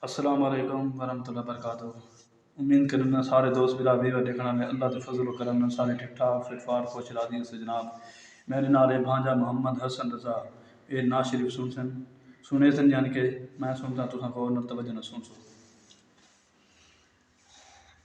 अस्सलाम वालेकुम वरहमतुल्लाहि वबरकातुहू। उम्मीद करना सारे दोस्त बिरादरी व देखना में अल्लाह के फजल व करम नाल सारे ठीक ठाक फिट फाट खुश राजी से जनाब। मेरे नाल है भांजा मोहम्मद हसन रजा। ये ना शरीफ सुने सन यानी कि मैं सुनता तुसा को न तवज्जो न सुन सो।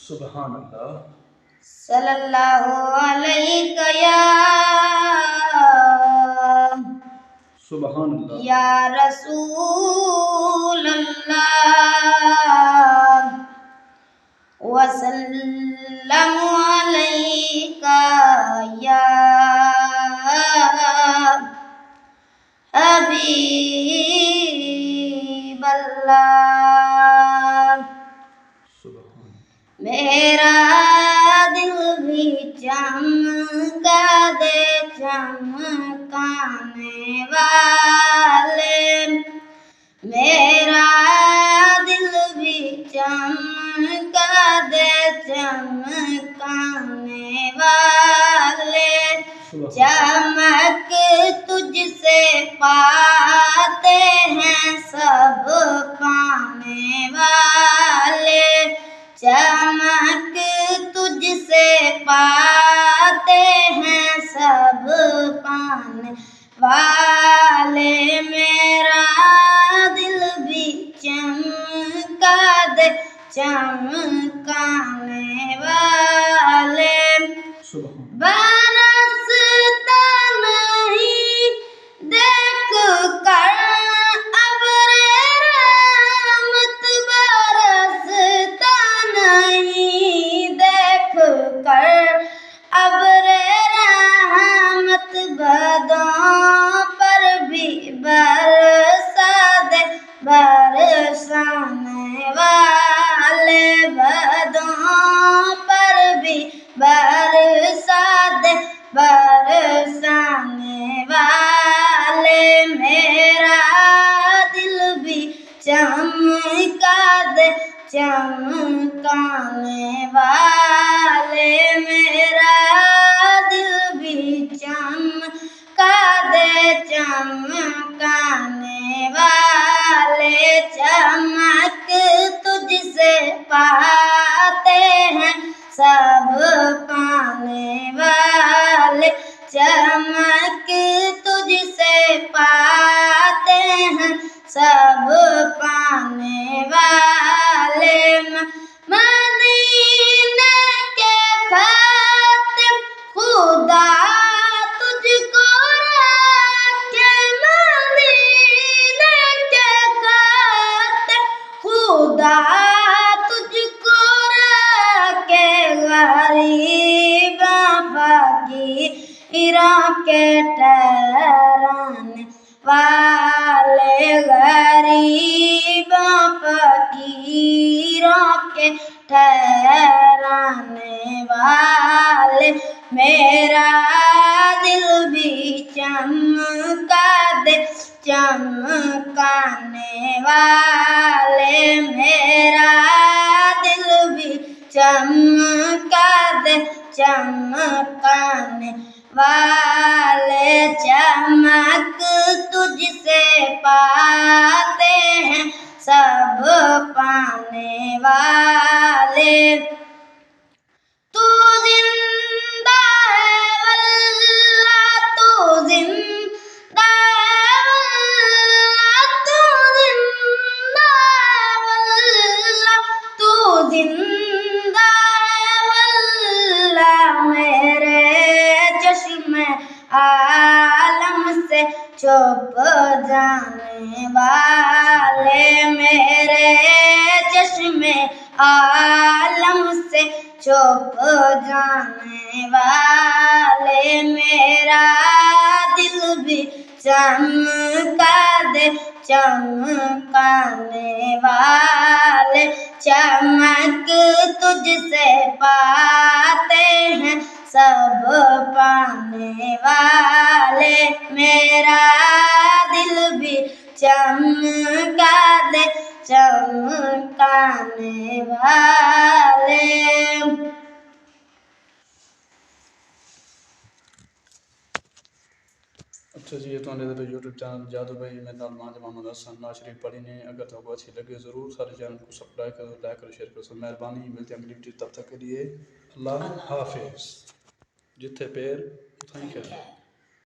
सुबहान अल्लाह। सल्लल्लाहु अलैहि या सुबहान अल्लाह। या रसूल अल्लाह वसल्लमु अलैका या हबीब अल्लाह। मेरा दिल भी चमका दे चमकाने वाले, मेरा दिल भी चमका दे चमकाने वाले। चमक तुझसे पाते हैं सब पाने वाले, चमक तुझसे पाते हैं सब पाने वाले। मेरा दिल भी चमका दे चमकाने वाले। बरसता नहीं देख कर अब्रे रहमत, बरसता नहीं देख कर अब्रे रहमत। बदों पर भी बरसा दे बरसाने वाले, बदों पर भी बरसा दे बरसाने वाले। मेरा दिल भी चमका दे चमकाने वाले, मेरा दिल भी चमका दे चमकाने वाले। चमक तुझसे पाते हैं सब पाने वाले, चमक तुझसे पाते हैं सब पाने वाले। मदीने के खातिम खुदा तुझको रखे, मदीने के खातिम खुदा तुझको रखे। गरीब फकीरों के ठहराने वाले, गरीब फकीरों के ठहराने वाले। मेरा दिल भी चमका दे चमकाने वाले, मेरा दिल भी चमका दे चमकाने वाले। चमक तुझसे पाते हैं सब पाने वाले। तू जिंदा है वल्लाह, तू जिंदा है वल्लाह, तू जिंदा है वल्लाह, तू जिंदा है वल्लाह। मेरे चश्मे आलम से छुप जाने वाले, मेरे चश्मे आलम से छुप जाने वाले। मेरा दिल भी चमका दे चमकाने वाले, चमक तुझसे पाते हैं सब पाने वाले। मेरा दिल भी चमका दे चमकाने वाले। अच्छा जी, ये तो यूट्यूब चैनल जादू भाई मेरे नाल मांझ मोहम्मद हसन नाज शरीफ पढ़ी ने। अगर तो आपको अच्छी लगे ज़रूर सारे चैनल को सब्सक्राइब करो, लाइक करो, शेयर करो। सब मेहरबानी। मिलते हैं अगली वीडियो, तब तक के लिए अल्लाह हाफिज़। जिथे पैर उथाई खैर।